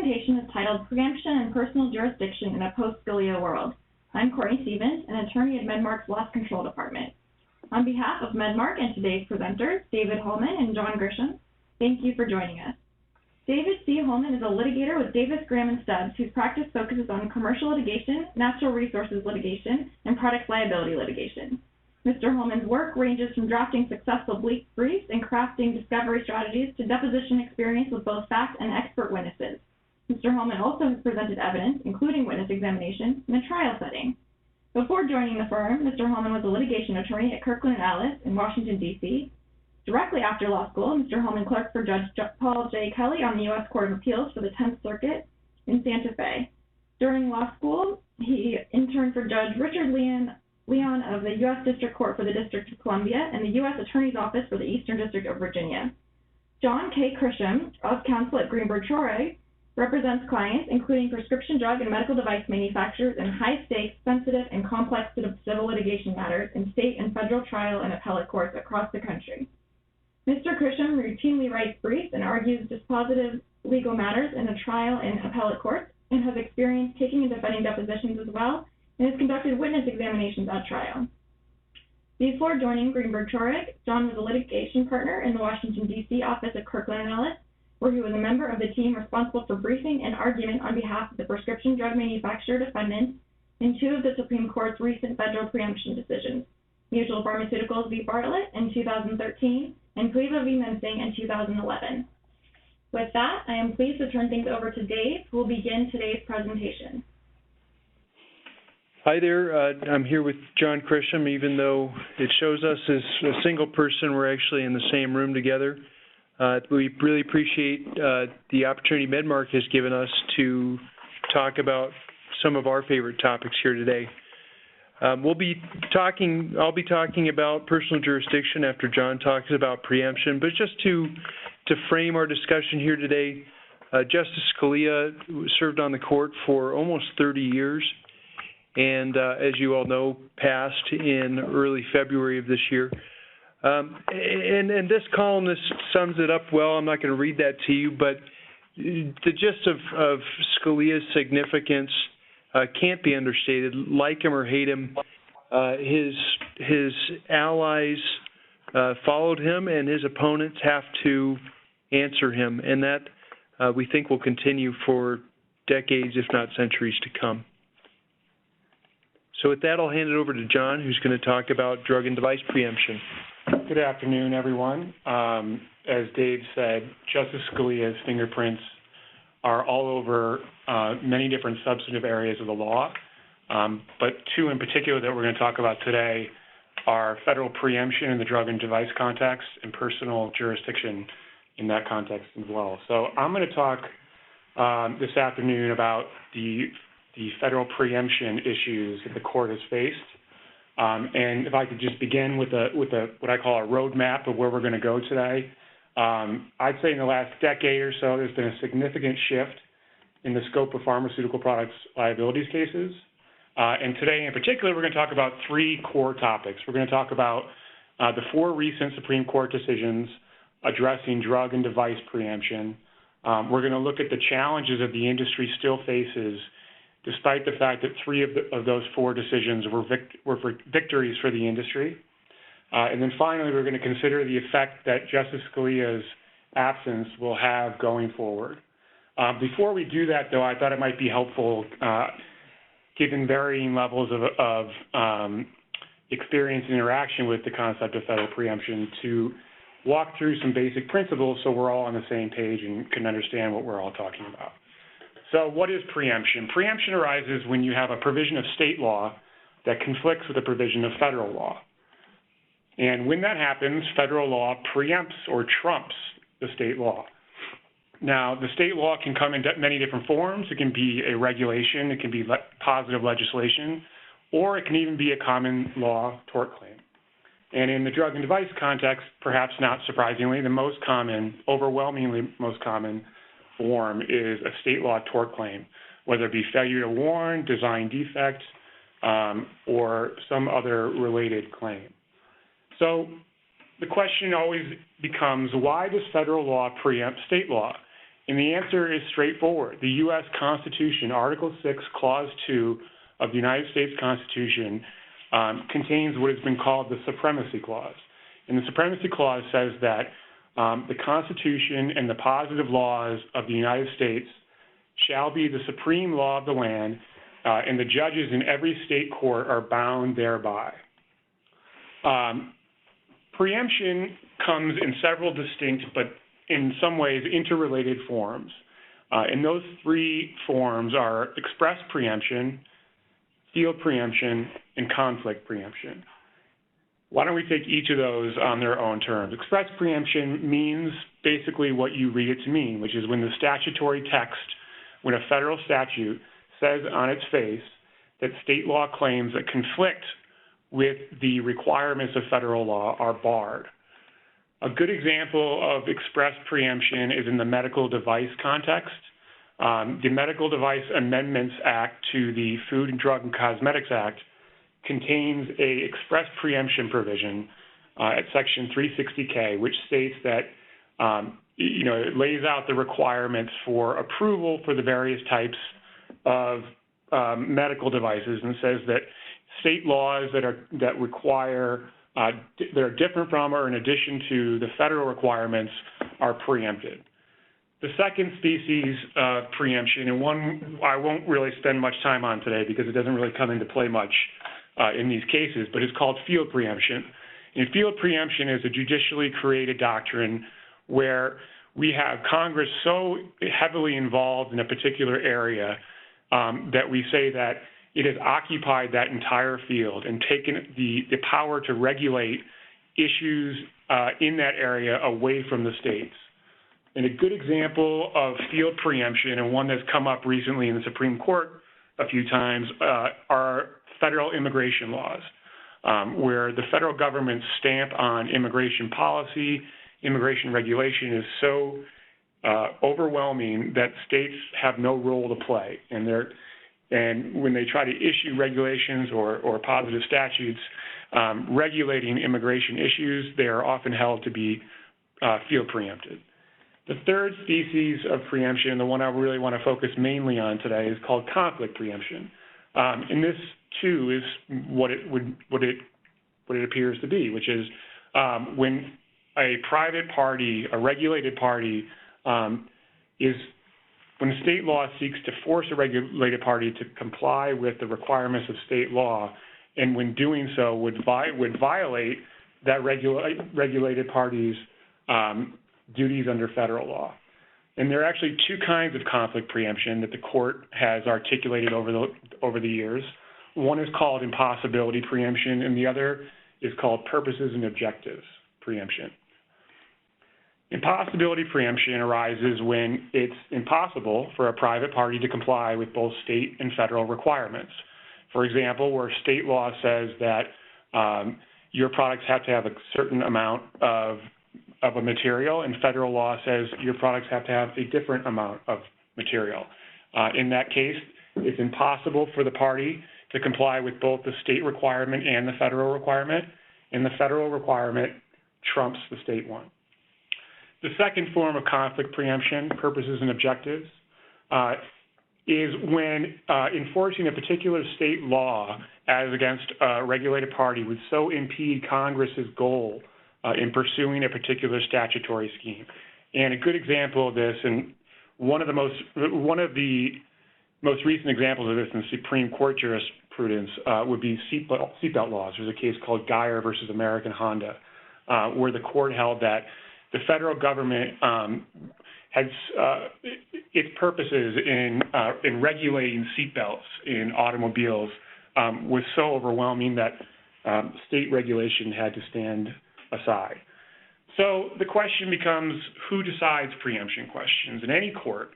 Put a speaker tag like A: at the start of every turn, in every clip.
A: presentation is titled Preemption and Personal Jurisdiction in a Post-Scalia World. I'm Courtney Stevens, an attorney at Medmarc's Loss Control Department. On behalf of Medmarc and today's presenters, David Holman and John Grisham, thank you for joining us. David C. Holman is a litigator with Davis, Graham & Stubbs, whose practice focuses on commercial litigation, natural resources litigation, and product liability litigation. Mr. Holman's work ranges from drafting successful briefs and crafting discovery strategies to deposition experience with both fact and expert witnesses. Mr. Holman also has presented evidence, including witness examination, in a trial setting. Before joining the firm, Mr. Holman was a litigation attorney at Kirkland & Ellis in Washington, D.C. Directly after law school, Mr. Holman clerked for Judge Paul J. Kelly on the U.S. Court of Appeals for the 10th Circuit in Santa Fe. During law school, he interned for Judge Richard Leon of the U.S. District Court for the District of Columbia and the U.S. Attorney's Office for the Eastern District of Virginia. John K. Grisham, of counsel at Greenberg Traurig, represents clients, including prescription drug and medical device manufacturers in high-stakes, sensitive, and complex civil litigation matters in state and federal trial and appellate courts across the country. Mr. Grisham routinely writes briefs and argues dispositive legal matters in a trial and appellate courts and has experience taking and defending depositions as well, and has conducted witness examinations at trial. Before joining Greenberg Traurig, John was a litigation partner in the Washington, D.C. office of Kirkland & Ellis, where he was a member of the team responsible for briefing and argument on behalf of the prescription drug manufacturer defendants in two of the Supreme Court's recent federal preemption decisions, Mutual Pharmaceutical v. Bartlett in 2013 and Pliva v. Mensing in 2011. With that, I am pleased to turn things over to Dave, who will begin today's presentation.
B: Hi there, I'm here with John Grisham. Even though it shows us as a single person, we're actually in the same room together. We really appreciate the opportunity Medmarc has given us to talk about some of our favorite topics here today. I'll be talking about personal jurisdiction after John talks about preemption, but just to frame our discussion here today, Justice Scalia served on the court for almost 30 years. And as you all know, passed in early February of this year. And this columnist sums it up well. I'm not going to read that to you, but the gist of Scalia's significance can't be understated. Like him or hate him, his allies followed him, and his opponents have to answer him. And that we think will continue for decades, if not centuries, to come. So with that, I'll hand it over to John, who's going to talk about drug and device preemption.
C: Good afternoon, everyone. As Dave said, Justice Scalia's fingerprints are all over many different substantive areas of the law, but two in particular that we're going to talk about today are federal preemption in the drug and device context and personal jurisdiction in that context as well. So I'm going to talk this afternoon about the federal preemption issues that the court has faced. And if I could just begin with what I call a roadmap of where we're going to go today. I'd say in the last decade or so, there's been a significant shift in the scope of pharmaceutical products liabilities cases. And today in particular, we're going to talk about three core topics. We're going to talk about the four recent Supreme Court decisions addressing drug and device preemption. We're going to look at the challenges that the industry still faces despite the fact that three of those four decisions were victories for the industry. And then finally, we're going to consider the effect that Justice Scalia's absence will have going forward. Before we do that, though, I thought it might be helpful, given varying levels of experience and interaction with the concept of federal preemption, to walk through some basic principles so we're all on the same page and can understand what we're all talking about. So what is preemption? Preemption arises when you have a provision of state law that conflicts with a provision of federal law. And when that happens, federal law preempts or trumps the state law. Now, the state law can come in many different forms. It can be a regulation, it can be positive legislation, or it can even be a common law tort claim. And in the drug and device context, perhaps not surprisingly, the most common, overwhelmingly most common form is a state law tort claim, whether it be failure to warn, design defect, or some other related claim. So the question always becomes, why does federal law preempt state law? And the answer is straightforward. The U.S. Constitution, Article 6, Clause 2 of the United States Constitution contains what has been called the Supremacy Clause. And the Supremacy Clause says that the Constitution and the positive laws of the United States shall be the supreme law of the land, and the judges in every state court are bound thereby. Preemption comes in several distinct, but in some ways interrelated forms. And those three forms are express preemption, field preemption, and conflict preemption. Why don't we take each of those on their own terms? Express preemption means basically what you read it to mean, which is when the statutory text, when a federal statute says on its face that state law claims that conflict with the requirements of federal law are barred. A good example of express preemption is in the medical device context. The Medical Device Amendments Act to the Food and Drug and Cosmetics Act contains a express preemption provision at Section 360K, which states that it lays out the requirements for approval for the various types of medical devices, and says that state laws that require that are different from or in addition to the federal requirements are preempted. The second species of preemption, and one I won't really spend much time on today because it doesn't really come into play much in these cases, but it's called field preemption. And field preemption is a judicially created doctrine where we have Congress so heavily involved in a particular area that we say that it has occupied that entire field and taken the power to regulate issues in that area away from the states. And a good example of field preemption, and one that's come up recently in the Supreme Court a few times, are federal immigration laws, where the federal government's stamp on immigration policy, immigration regulation is so overwhelming that states have no role to play. And when they try to issue regulations or positive statutes regulating immigration issues, they are often held to be field preempted. The third species of preemption, the one I really want to focus mainly on today, is called conflict preemption. And this too is what it appears to be, which is when a private party, a regulated party, when state law seeks to force a regulated party to comply with the requirements of state law, and when doing so would violate that regulated party's duties under federal law. And there are actually two kinds of conflict preemption that the court has articulated over the years. One is called impossibility preemption, and the other is called purposes and objectives preemption. Impossibility preemption arises when it's impossible for a private party to comply with both state and federal requirements. For example, where state law says that your products have to have a certain amount of a material, and federal law says your products have to have a different amount of material. In that case, it's impossible for the party to comply with both the state requirement and the federal requirement, and the federal requirement trumps the state one. The second form of conflict preemption, purposes and objectives, is when enforcing a particular state law as against a regulated party would so impede Congress's goal in pursuing a particular statutory scheme. And a good example of this, and one of the most recent examples of this in Supreme Court jurisprudence would be seatbelt laws. There's a case called Geyer versus American Honda, where the court held that the federal government has its purposes in regulating seatbelts in automobiles was so overwhelming that state regulation had to stand aside. So the question becomes, who decides preemption questions? In any court,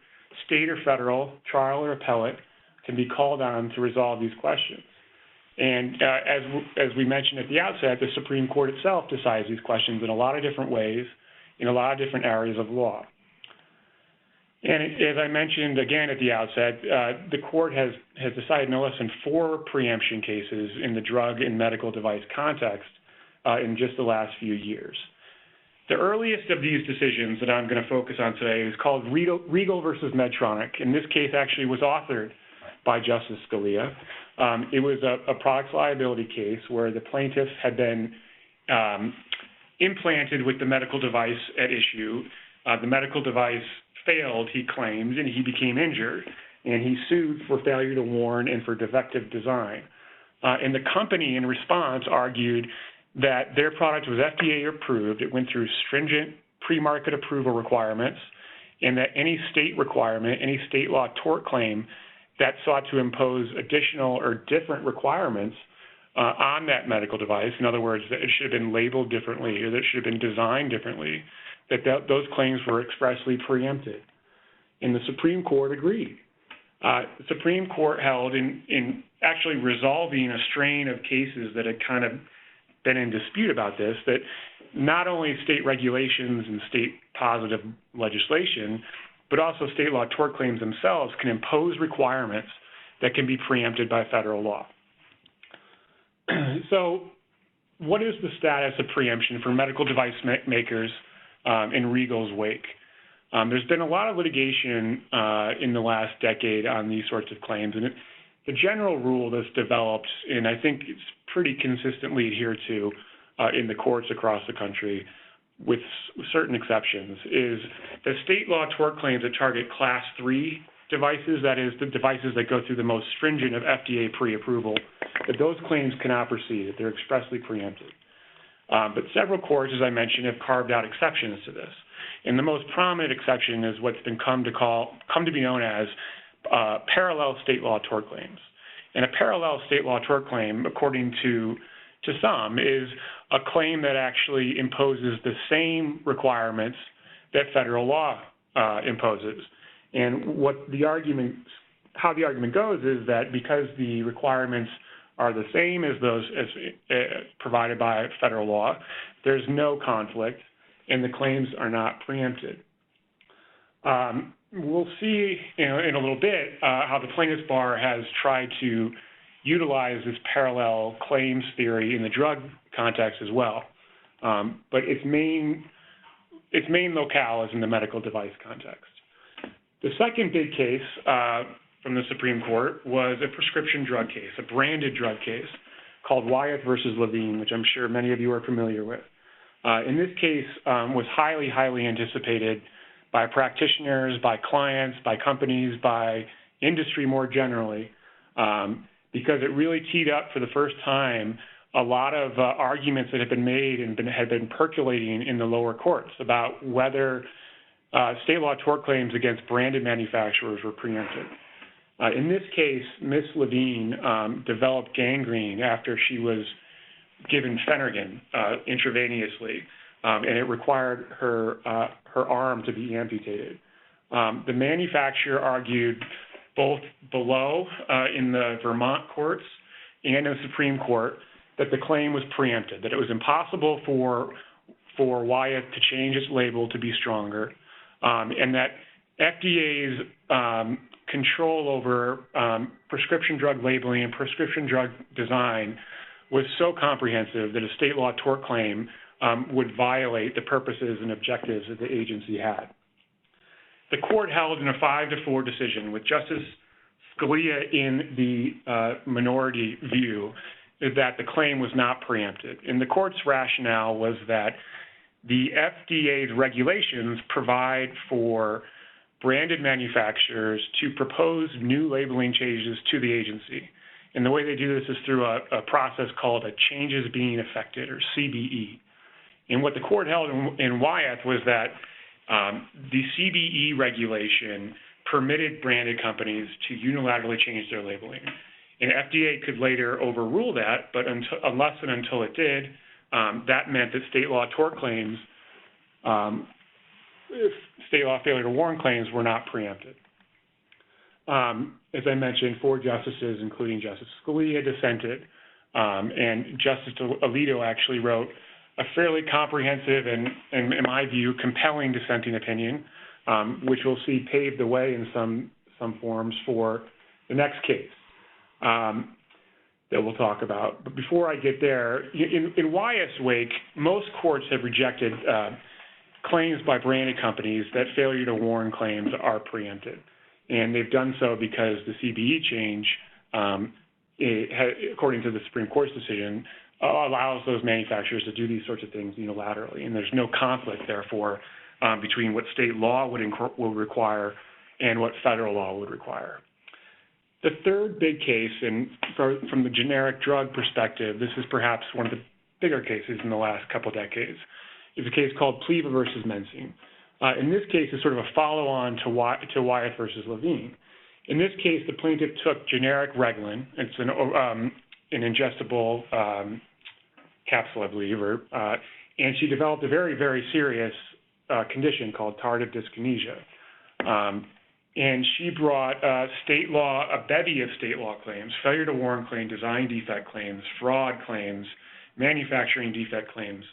C: state or federal, trial or appellate, can be called on to resolve these questions. And as we mentioned at the outset, the Supreme Court itself decides these questions in a lot of different ways, in a lot of different areas of law. And as I mentioned again at the outset, the court has decided no less than 4 preemption cases in the drug and medical device context in just the last few years. The earliest of these decisions that I'm going to focus on today is called Riegel versus Medtronic. And this case actually was authored by Justice Scalia. It was a products liability case where the plaintiff had been implanted with the medical device at issue. The medical device failed, he claimed, and he became injured. And he sued for failure to warn and for defective design. And the company, in response, argued that their product was FDA approved. It went through stringent pre-market approval requirements, and that any state requirement, any state law tort claim that sought to impose additional or different requirements on that medical device, in other words, that it should have been labeled differently or that it should have been designed differently, those claims were expressly preempted. And the Supreme Court agreed. The Supreme Court held in actually resolving a strain of cases that had kind of been in dispute about this, that not only state regulations and state positive legislation, but also state law tort claims themselves can impose requirements that can be preempted by federal law. So what is the status of preemption for medical device makers in Riegel's wake? There's been a lot of litigation in the last decade on these sorts of claims, and the general rule that's developed, and I think it's pretty consistently adhered to in the courts across the country, with certain exceptions, is that state law tort claims that target Class 3 devices, that is, the devices that go through the most stringent of FDA pre-approval, that those claims cannot proceed, that they're expressly preempted. But several courts, as I mentioned, have carved out exceptions to this. And the most prominent exception is what's been come to be known as parallel state law tort claims. And a parallel state law tort claim, according to some, is a claim that actually imposes the same requirements that federal law imposes. And how the argument goes is that because the requirements are the same as those provided by federal law, there's no conflict, and the claims are not preempted. We'll see in a little bit how the plaintiff's bar has tried to utilize this parallel claims theory in the drug context as well. But its main locale is in the medical device context. The second big case from the Supreme Court was a prescription drug case, a branded drug case called Wyeth versus Levine, which I'm sure many of you are familiar with. In this case was highly, highly anticipated by practitioners, by clients, by companies, by industry more generally, because it really teed up for the first time a lot of arguments that had been made and had been percolating in the lower courts about whether state law tort claims against branded manufacturers were preempted. In this case, Ms. Levine developed gangrene after she was given Phenergan intravenously, and it required her arm to be amputated. The manufacturer argued both below in the Vermont courts and in the Supreme Court that the claim was preempted, that it was impossible for Wyeth to change its label to be stronger, and that FDA's control over prescription drug labeling and prescription drug design was so comprehensive that a state law tort claim would violate the purposes and objectives that the agency had. The court held in a 5-4 decision with Justice Scalia in the minority view that the claim was not preempted. And the court's rationale was that the FDA's regulations provide for branded manufacturers to propose new labeling changes to the agency. And the way they do this is through a process called a changes being effected, or CBE. And what the court held in Wyeth was that the CBE regulation permitted branded companies to unilaterally change their labeling. And FDA could later overrule that, but unless and until it did, that meant that state law tort claims, state law failure to warn claims, were not preempted. As I mentioned, 4 justices, including Justice Scalia, dissented, and Justice Alito actually wrote a fairly comprehensive and, in my view, compelling dissenting opinion, which we'll see paved the way in some forms for the next case that we'll talk about. But before I get there, in Wyeth's wake, most courts have rejected claims by branded companies that failure to warn claims are preempted. And they've done so because the CBE change, according to the Supreme Court's decision, allows those manufacturers to do these sorts of things unilaterally. And there's no conflict, therefore, between what state law would require and what federal law would require. The third big case, and from the generic drug perspective, this is perhaps one of the bigger cases in the last couple decades, is a case called Pliva versus Mensing. In this case, it's sort of a follow-on to Wyeth versus Levine. In this case, the plaintiff took generic Reglan, it's an ingestible capsule, I believe, and she developed a very, very serious condition called tardive dyskinesia. And she brought a bevy of state law claims, failure to warn claim, design defect claims, fraud claims, manufacturing defect claims.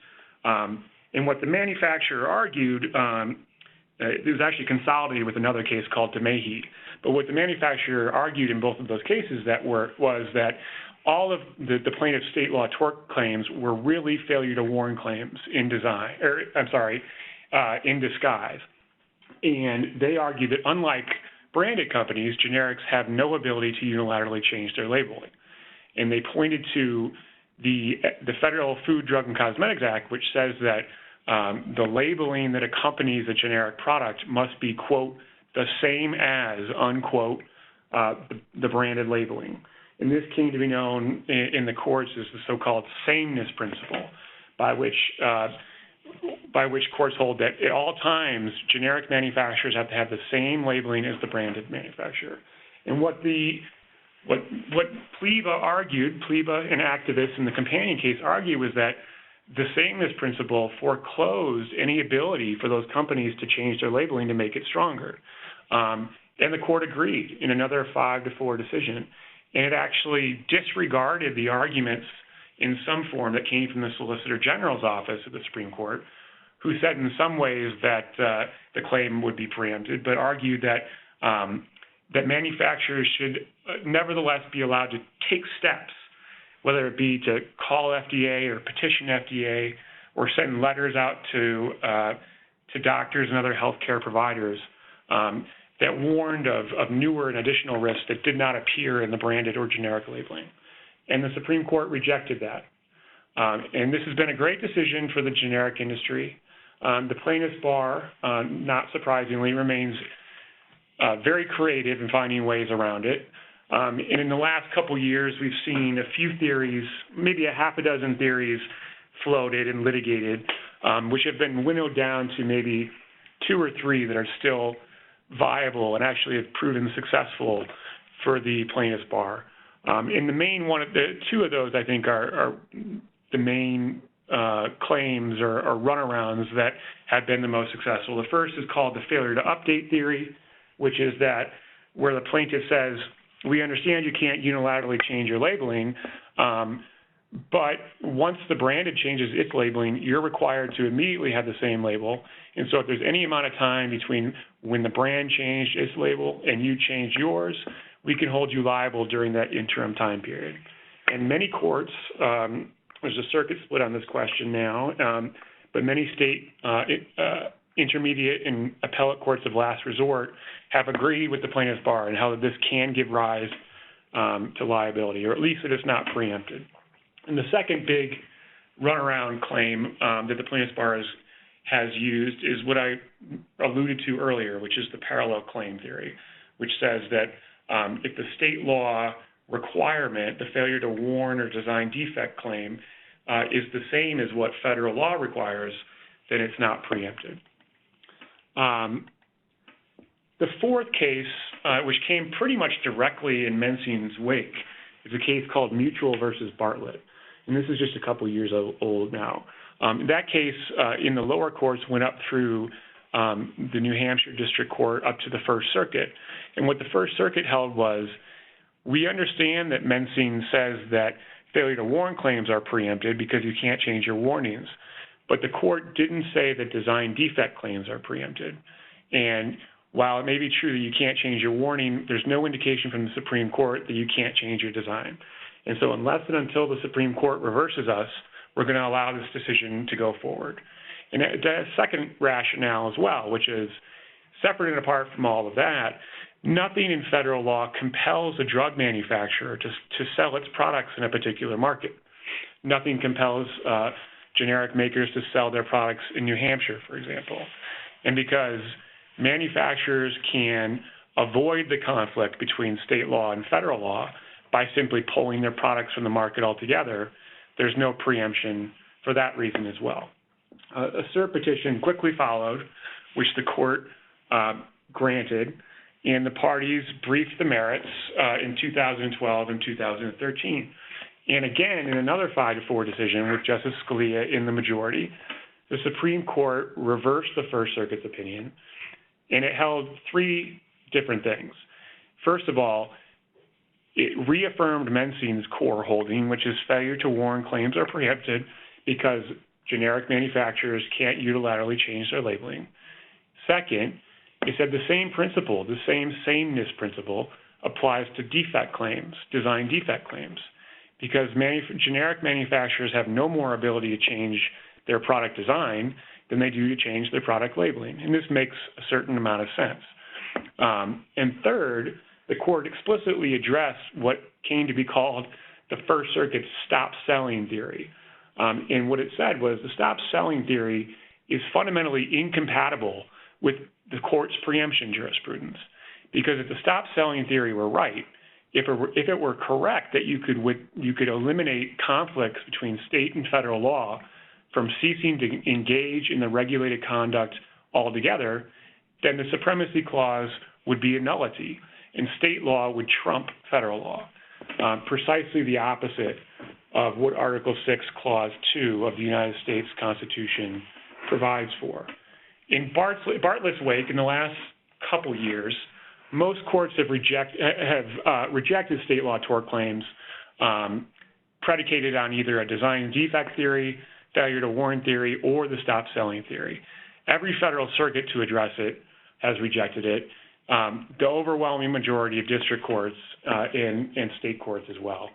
C: And what the manufacturer argued, it was actually consolidated with another case called DeMahie. But what the manufacturer argued in both of those cases was that all of the plaintiff's state law tort claims were really failure to warn claims in disguise. And they argued that unlike branded companies, generics have no ability to unilaterally change their labeling. And they pointed to the Federal Food, Drug, and Cosmetics Act, which says that the labeling that accompanies a generic product must be, quote, the same as, unquote, the branded labeling. And this came to be known in the courts as the so-called sameness principle, by which courts hold that at all times generic manufacturers have to have the same labeling as the branded manufacturer. And what Pliva argued, Pliva and activists in the companion case argued, was that the sameness principle foreclosed any ability for those companies to change their labeling to make it stronger. And the court agreed in another 5-4 decision. And it actually disregarded the arguments in some form that came from the Solicitor General's office of the Supreme Court, who said in some ways that the claim would be preempted, but argued that that manufacturers should nevertheless be allowed to take steps, whether it be to call FDA or petition FDA or send letters out to doctors and other healthcare providers that warned of newer and additional risks that did not appear in the branded or generic labeling. And the Supreme Court rejected that. And this has been a great decision for the generic industry. The plaintiff's bar, not surprisingly, remains very creative in finding ways around it. And in the last couple years, we've seen a few theories, maybe a half a dozen theories floated and litigated, which have been winnowed down to maybe 2 or 3 that are still viable and actually have proven successful for the plaintiff's bar. And the main one, the 2 of those, I think, are the main claims or runarounds that have been the most successful. The first is called the failure to update theory, which is that where the plaintiff says, we understand you can't unilaterally change your labeling, but once the branded changes its labeling, you're required to immediately have the same label. And so if there's any amount of time between when the brand changed its label and you changed yours, we can hold you liable during that interim time period. And many courts, there's a circuit split on this question now, but many state intermediate and appellate courts of last resort have agreed with the plaintiff's bar and how this can give rise to liability, or at least that it's not preempted. And the second big runaround claim that the plaintiff's bar has used is what I alluded to earlier, which is the parallel claim theory, which says that if the state law requirement, the failure to warn or design defect claim, is the same as what federal law requires, then it's not preempted. The fourth case, which came pretty much directly in Mensing's wake, is a case called Mutual versus Bartlett. And this is just a couple years old now. That case in the lower courts went up through the New Hampshire District Court up to the First Circuit. And what the First Circuit held was, we understand that Mensing says that failure to warn claims are preempted because you can't change your warnings. But the court didn't say that design defect claims are preempted. And while it may be true that you can't change your warning, there's no indication from the Supreme Court that you can't change your design. And so unless and until the Supreme Court reverses us, we're going to allow this decision to go forward. And the second rationale as well, which is separate and apart from all of that, nothing in federal law compels a drug manufacturer to sell its products in a particular market. Nothing compels generic makers to sell their products in New Hampshire, for example. And because manufacturers can avoid the conflict between state law and federal law by simply pulling their products from the market altogether, there's no preemption for that reason as well. A cert petition quickly followed, which the court granted, and the parties briefed the merits in 2012 and 2013. And again, in another 5-4 decision with Justice Scalia in the majority, the Supreme Court reversed the First Circuit's opinion, and it held three different things. First of all, it reaffirmed Mensing's core holding, which is failure to warn claims are preempted because generic manufacturers can't unilaterally change their labeling. Second, it said the same principle, the same sameness principle, applies to defect claims, design defect claims, because generic manufacturers have no more ability to change their product design than they do to change their product labeling. And this makes a certain amount of sense. And third, the court explicitly addressed what came to be called the First Circuit's stop-selling theory. And what it said was the stop-selling theory is fundamentally incompatible with the court's preemption jurisprudence. Because if the stop-selling theory were right, if it were correct that you could eliminate conflicts between state and federal law from ceasing to engage in the regulated conduct altogether, then the supremacy clause would be a nullity, and state law would trump federal law, precisely the opposite of what Article 6, Clause 2 of the United States Constitution provides for. In Bartlett's wake, in the last couple years, most courts have rejected state law tort claims predicated on either a design defect theory, failure to warn theory, or the stop-selling theory. Every federal circuit to address it has rejected it. The overwhelming majority of district courts and state courts as well.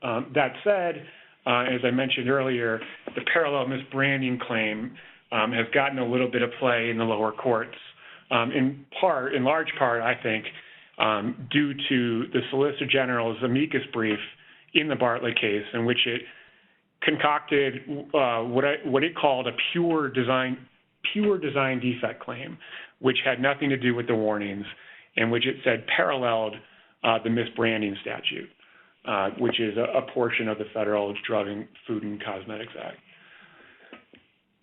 C: That said, as I mentioned earlier, the parallel misbranding claim has gotten a little bit of play in the lower courts, in large part, I think, due to the Solicitor General's amicus brief in the Bartlett case, in which it concocted what it called a pure design defect claim, which had nothing to do with the warnings, and which it said paralleled the misbranding statute, which is a portion of the Federal Drug and Food and Cosmetics Act.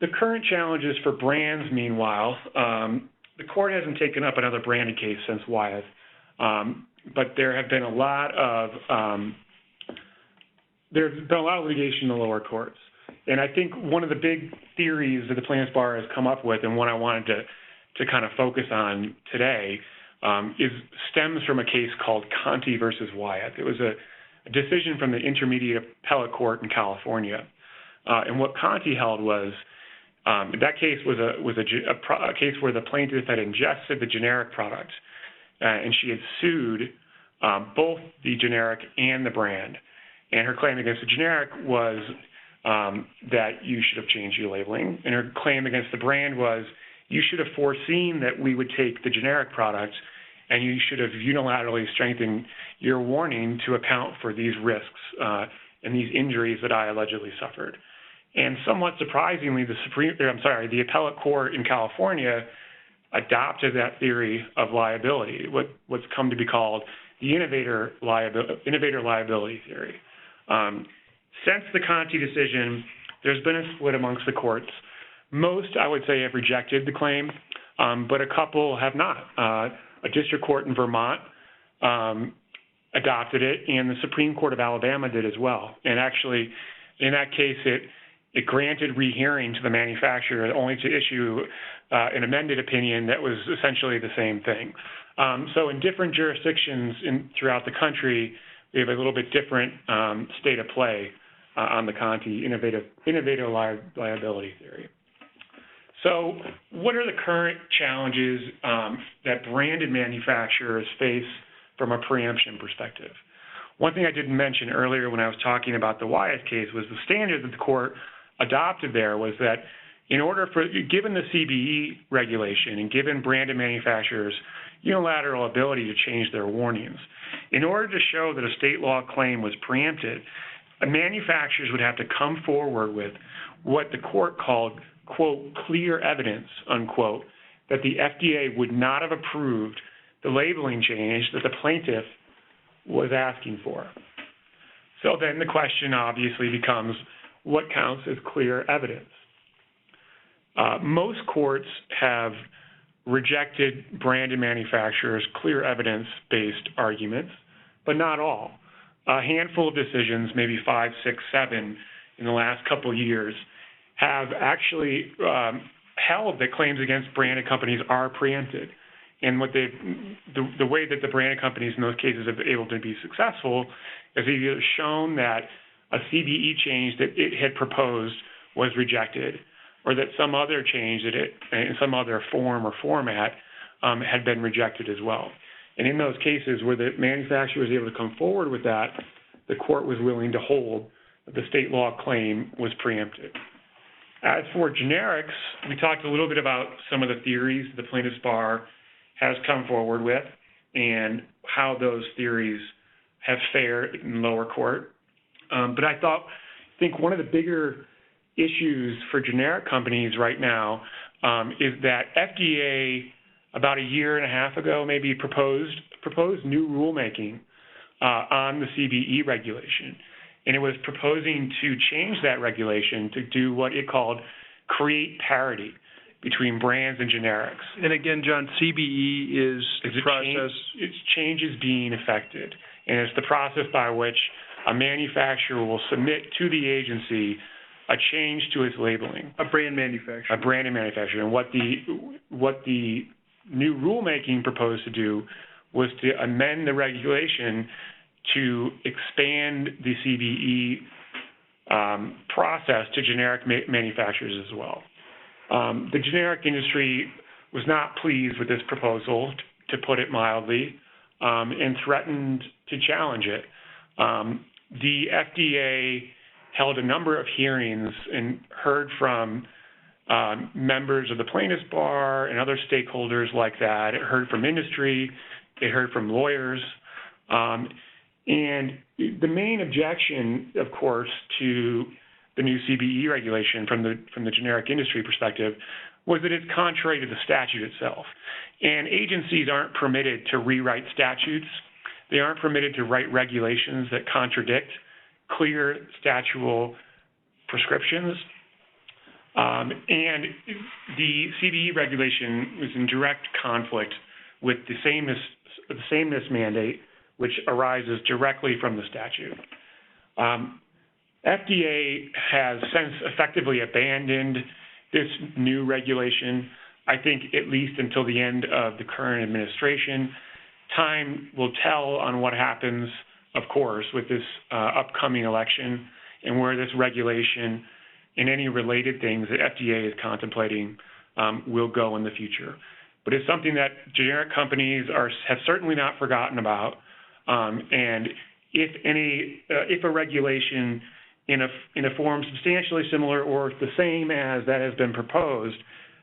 C: The current challenges for brands, meanwhile, the court hasn't taken up another branded case since Wyeth, but there have been a lot of litigation in the lower courts. And I think one of the big theories that the plaintiffs' bar has come up with, and one I wanted to kind of focus on today, stems from a case called CONT versus Wyeth. It was a decision from the Intermediate Appellate Court in California. And what CONT held was that case was a case where the plaintiff had ingested the generic product, and she had sued both the generic and the brand. And her claim against the generic was that you should have changed your labeling. And her claim against the brand was you should have foreseen that we would take the generic product, and you should have unilaterally strengthened your warning to account for these risks and these injuries that I allegedly suffered. And somewhat surprisingly, the appellate court in California adopted that theory of liability, what's come to be called the innovator liability theory. Since the Conti decision, there's been a split amongst the courts. Most, I would say, have rejected the claim, but a couple have not. A district court in Vermont adopted it, and the Supreme Court of Alabama did as well. And actually, in that case, it granted rehearing to the manufacturer only to issue an amended opinion that was essentially the same thing. So in different jurisdictions throughout the country, we have a little bit different state of play on the Conti innovator liability theory. So what are the current challenges that branded manufacturers face from a preemption perspective? One thing I didn't mention earlier when I was talking about the Wyeth case was the standard that the court adopted there was that Given the CBE regulation and given branded manufacturers' unilateral ability to change their warnings, in order to show that a state law claim was preempted, manufacturers would have to come forward with what the court called, quote, clear evidence, unquote, that the FDA would not have approved the labeling change that the plaintiff was asking for. So then the question obviously becomes, what counts as clear evidence? Most courts have rejected branded manufacturers' clear evidence-based arguments, but not all. A handful of decisions, maybe 5, 6, 7 in the last couple of years, have actually held that claims against branded companies are preempted. And what the way that the branded companies in those cases have been able to be successful is either shown that a CBE change that it had proposed was rejected, or that some other change that it, in some other form or format, had been rejected as well. And in those cases where the manufacturer was able to come forward with that, the court was willing to hold that the state law claim was preempted. As for generics, we talked a little bit about some of the theories the plaintiff's bar has come forward with and how those theories have fared in lower court. But I think one of the bigger issues for generic companies right now is that FDA, about a year and a half ago, maybe proposed new rulemaking on the CBE regulation. And it was proposing to change that regulation to do what it called create parity between brands and generics.
B: And again, John, CBE is the process.
C: It's changes being effected. And it's the process by which a manufacturer will submit to the agency a change to its labeling.
B: A brand manufacturer.
C: A branded manufacturer. And what the new rulemaking proposed to do was to amend the regulation to expand the CBE process to generic manufacturers as well. The generic industry was not pleased with this proposal, to put it mildly, and threatened to challenge it. The FDA held a number of hearings and heard from members of the plaintiff's bar and other stakeholders like that. It heard from industry. It heard from lawyers. And the main objection, of course, to the new CBE regulation from the generic industry perspective was that it's contrary to the statute itself. And agencies aren't permitted to rewrite statutes. They aren't permitted to write regulations that contradict clear statual prescriptions. And the CBE regulation was in direct conflict with the sameness mandate, which arises directly from the statute. FDA has since effectively abandoned this new regulation, I think at least until the end of the current administration. Time will tell on what happens, of course, with this upcoming election and where this regulation and any related things that FDA is contemplating will go in the future. But it's something that generic companies have certainly not forgotten about. And if a regulation in a form substantially similar or the same as that has been proposed,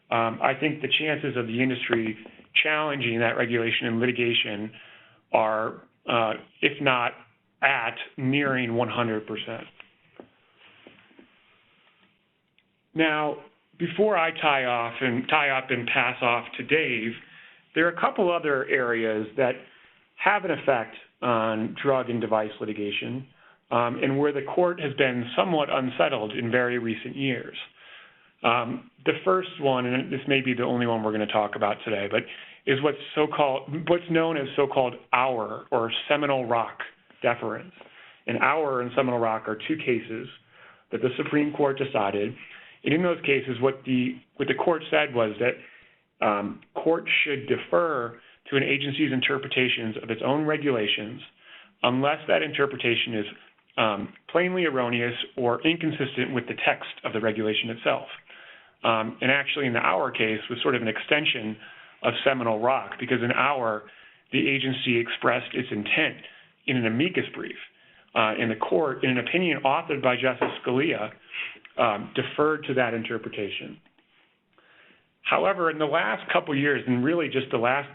C: I think the chances of the industry challenging that regulation in litigation are, if not at, nearing 100%. Now, before I tie up and pass off to Dave, there are a couple other areas that have an effect on drug and device litigation, and where the court has been somewhat unsettled in very recent years. The first one, and this may be the only one we're going to talk about today, but is what's known as so-called Auer or Seminole Rock deference. And Auer and Seminole Rock are two cases that the Supreme Court decided. And in those cases, what the court said was that courts should defer to an agency's interpretations of its own regulations unless that interpretation is plainly erroneous or inconsistent with the text of the regulation itself. And actually in the Auer case was sort of an extension of Seminole Rock, because in Auer, the agency expressed its intent in an amicus brief. And the court, in an opinion authored by Justice Scalia, deferred to that interpretation. However, in the last couple of years, and really just the last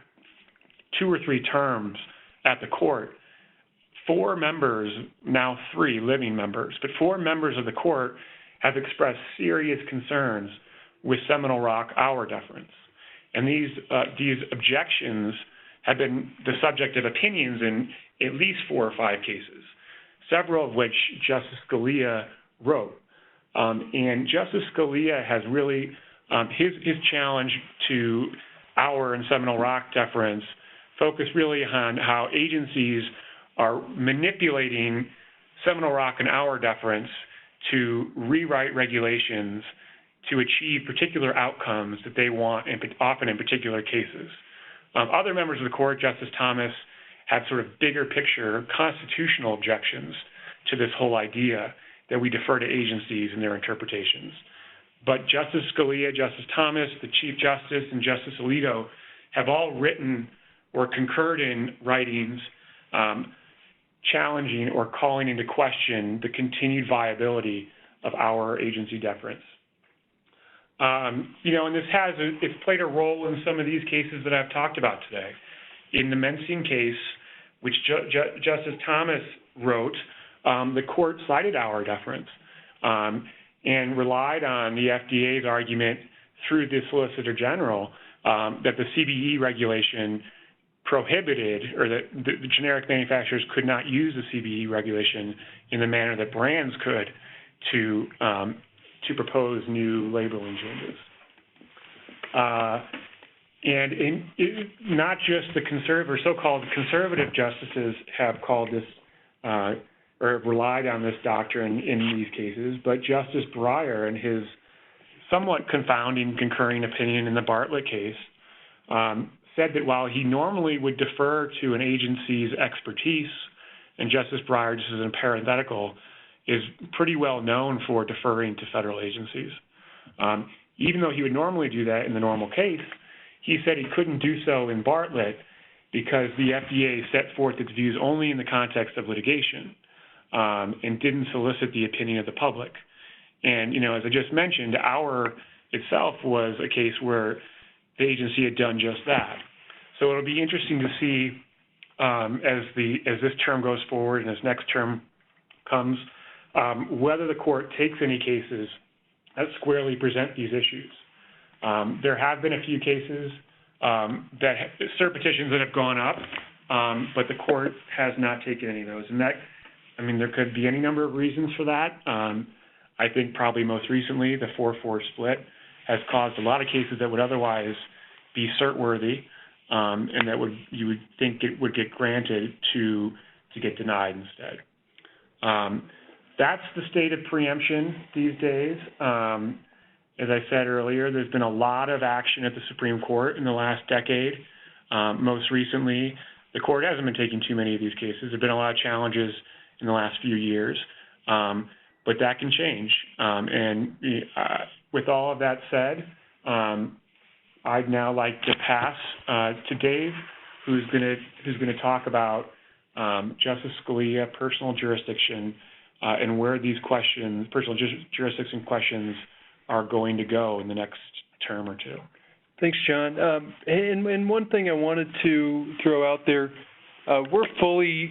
C: 2 or 3 terms at the court, 4 members, now 3 living members, but 4 members of the court have expressed serious concerns with Seminole Rock hour deference. And these objections have been the subject of opinions in at least 4 or 5 cases, several of which Justice Scalia wrote. And Justice Scalia has really, his challenge to hour and Seminole Rock deference focused really on how agencies are manipulating Seminole Rock and hour deference to rewrite regulations to achieve particular outcomes that they want, and often in particular cases. Other members of the court, Justice Thomas, had sort of bigger picture constitutional objections to this whole idea that we defer to agencies in their interpretations. But Justice Scalia, Justice Thomas, the Chief Justice, and Justice Alito have all written or concurred in writings challenging or calling into question the continued viability of our agency deference. You know, and it's played a role in some of these cases that I've talked about today. In the Mensing case, which Justice Thomas wrote, the court cited hour deference and relied on the FDA's argument through the Solicitor General that the CBE regulation prohibited, or that the generic manufacturers could not use the CBE regulation in the manner that brands could to propose new labeling changes. Not just the so-called conservative justices have called this or relied on this doctrine in these cases, but Justice Breyer, in his somewhat confounding concurring opinion in the Bartlett case, said that while he normally would defer to an agency's expertise, and Justice Breyer, just as a parenthetical, is pretty well known for deferring to federal agencies. Even though he would normally do that in the normal case, he said he couldn't do so in Bartlett because the FDA set forth its views only in the context of litigation and didn't solicit the opinion of the public. And, you know, as I just mentioned, our itself was a case where the agency had done just that. So it'll be interesting to see as this term goes forward and this next term comes, whether the court takes any cases that squarely present these issues. There have been a few cases cert petitions that have gone up, but the court has not taken any of those. And that, I mean, there could be any number of reasons for that. I think probably most recently the 4-4 split has caused a lot of cases that would otherwise be cert-worthy, and that you would think it would get granted to get denied instead. That's the state of preemption these days. As I said earlier, there's been a lot of action at the Supreme Court in the last decade. Most recently, the court hasn't been taking too many of these cases. There have been a lot of challenges in the last few years, but that can change. With all of that said, I'd now like to pass to Dave, who's going to talk about Justice Scalia, personal jurisdiction, and where these questions, personal jurisdiction questions, are going to go in the next term or two.
B: Thanks, John. And one thing I wanted to throw out there, we're fully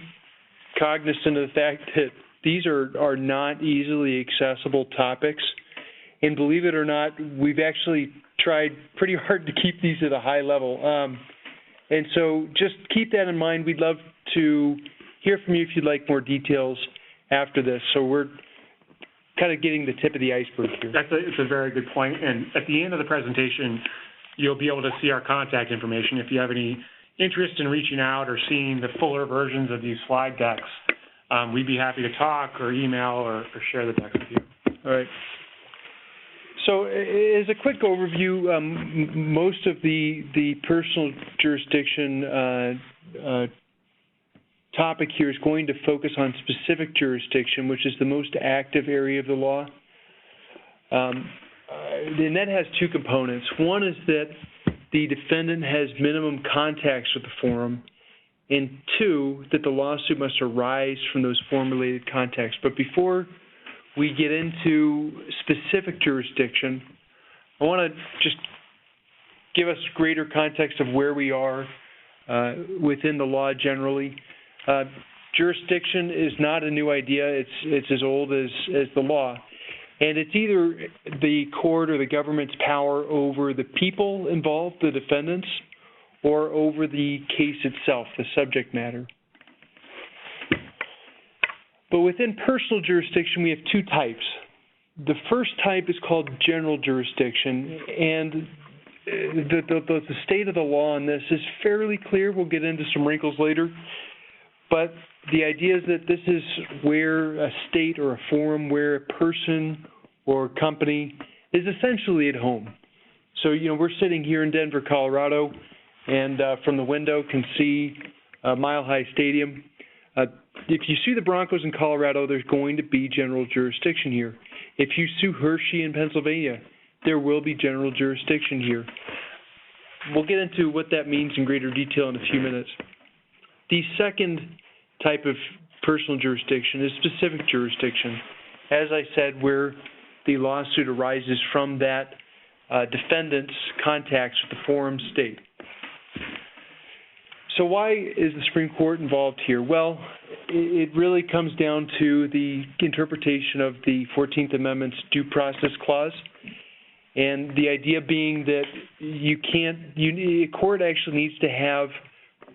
B: cognizant of the fact that these are not easily accessible topics. And believe it or not, we've actually tried pretty hard to keep these at a high level. And so just keep that in mind. We'd love to hear from you if you'd like more details after this. So we're kind of getting the tip of the iceberg here.
C: It's a very good point. And at the end of the presentation, you'll be able to see our contact information. If you have any interest in reaching out or seeing the fuller versions of these slide decks, we'd be happy to talk or email or share the decks with you.
B: All right. So as a quick overview, most of the personal jurisdiction topic here is going to focus on specific jurisdiction, which is the most active area of the law. And that has two components. One is that the defendant has minimum contacts with the forum, and two, that the lawsuit must arise from those forum-related contacts. But before we get into specific jurisdiction, I want to just give us greater context of where we are within the law generally. Jurisdiction is not a new idea. It's as old as the law. And it's either the court or the government's power over the people involved, the defendants, or over the case itself, the subject matter. But within personal jurisdiction, we have two types. The first type is called general jurisdiction, and the state of the law on this is fairly clear. We'll get into some wrinkles later. But the idea is that this is where a state or a forum, where a person or company is essentially at home. So, we're sitting here in Denver, Colorado, and from the window can see Mile High Stadium. If you see the Broncos in Colorado, there's going to be general jurisdiction here. If you sue Hershey in Pennsylvania, there will be general jurisdiction here. We'll get into what that means in greater detail in a few minutes. The second type of personal jurisdiction is specific jurisdiction. As I said, where the lawsuit arises from that defendant's contacts with the forum state. So why is the Supreme Court involved here? Well, it really comes down to the interpretation of the 14th Amendment's Due Process Clause, and the idea being that a court actually needs to have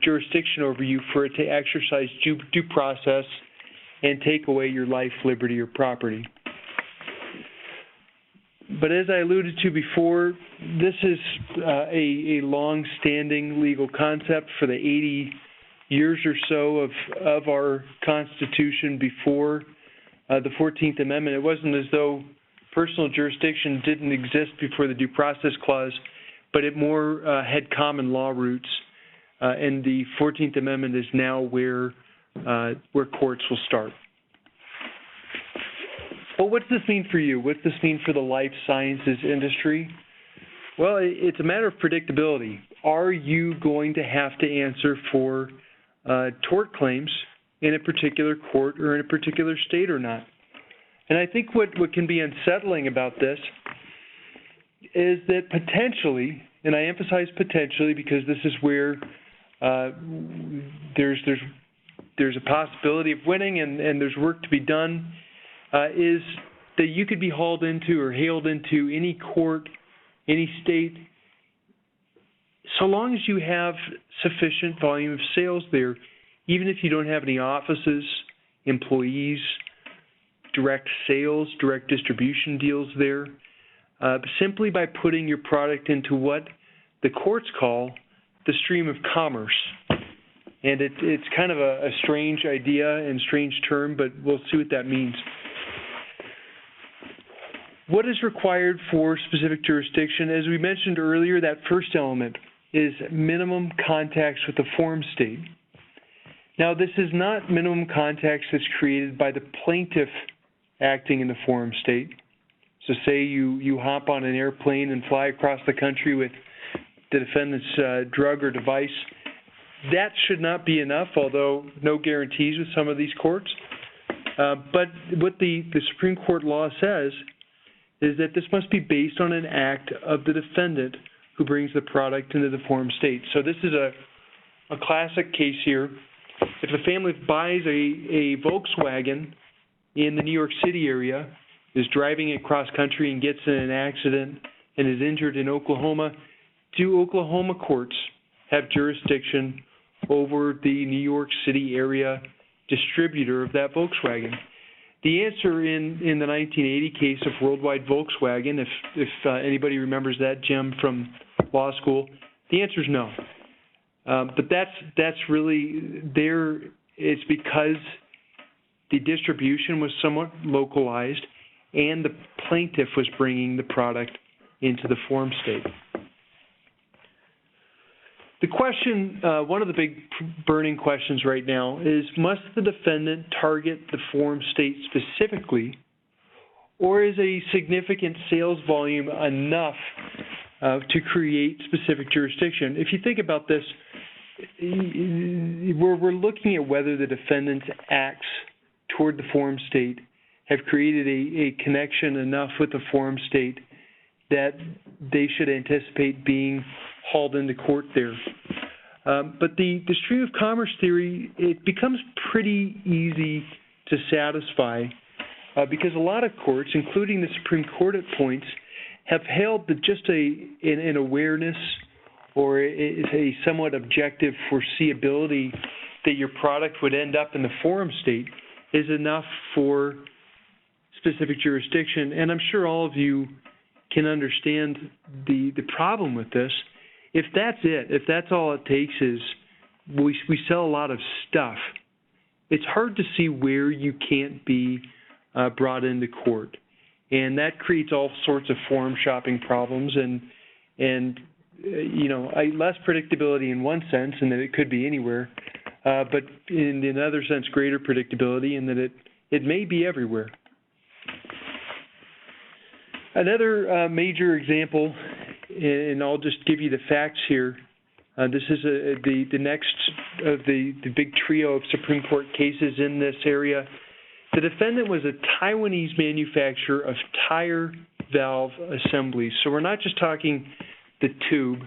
B: jurisdiction over you for it to exercise due process and take away your life, liberty, or property. But as I alluded to before, this is a long-standing legal concept for the 80 years or so of our Constitution before the 14th Amendment. It wasn't as though personal jurisdiction didn't exist before the Due Process Clause, but it more had common law roots. And the 14th Amendment is now where courts will start. Well, what does this mean for you? What does this mean for the life sciences industry? Well, it's a matter of predictability. Are you going to have to answer for tort claims in a particular court or in a particular state or not? And I think what can be unsettling about this is that potentially, and I emphasize potentially because this is where there's a possibility of winning and there's work to be done, is that you could be hauled into or hailed into any court, any state, so long as you have sufficient volume of sales there, even if you don't have any offices, employees, direct sales, direct distribution deals there, simply by putting your product into what the courts call the stream of commerce. And it's kind of a strange idea and strange term, but we'll see what that means. What is required for specific jurisdiction? As we mentioned earlier, that first element is minimum contacts with the forum state. Now, this is not minimum contacts that's created by the plaintiff acting in the forum state. So say you hop on an airplane and fly across the country with the defendant's drug or device. That should not be enough, although no guarantees with some of these courts. But what the Supreme Court law says is that this must be based on an act of the defendant who brings the product into the forum state. So this is a classic case here. If a family buys a Volkswagen in the New York City area, is driving it cross country and gets in an accident and is injured in Oklahoma, do Oklahoma courts have jurisdiction over the New York City area distributor of that Volkswagen? The answer in the 1980 case of Worldwide Volkswagen, if anybody remembers that, Jim, from law school, the answer is no. But that's really there. It's because the distribution was somewhat localized and the plaintiff was bringing the product into the forum state. The question, one of the big burning questions right now is, must the defendant target the forum state specifically, or is a significant sales volume enough to create specific jurisdiction? If you think about this, we're looking at whether the defendant's acts toward the forum state have created a connection enough with the forum state that they should anticipate being hauled into court there. But the stream of commerce theory, it becomes pretty easy to satisfy because a lot of courts, including the Supreme Court at points, have held that just an awareness or a somewhat objective foreseeability that your product would end up in the forum state is enough for specific jurisdiction. And I'm sure all of you can understand the problem with this. If that's it, if that's all it takes is we sell a lot of stuff, it's hard to see where you can't be brought into court. And that creates all sorts of forum shopping problems and you know, less predictability in one sense in that it could be anywhere, but in another sense greater predictability in that it may be everywhere. Another major example, and I'll just give you the facts here. This is the next of the big trio of Supreme Court cases in this area. The defendant was a Taiwanese manufacturer of tire valve assemblies. So we're not just talking the tube,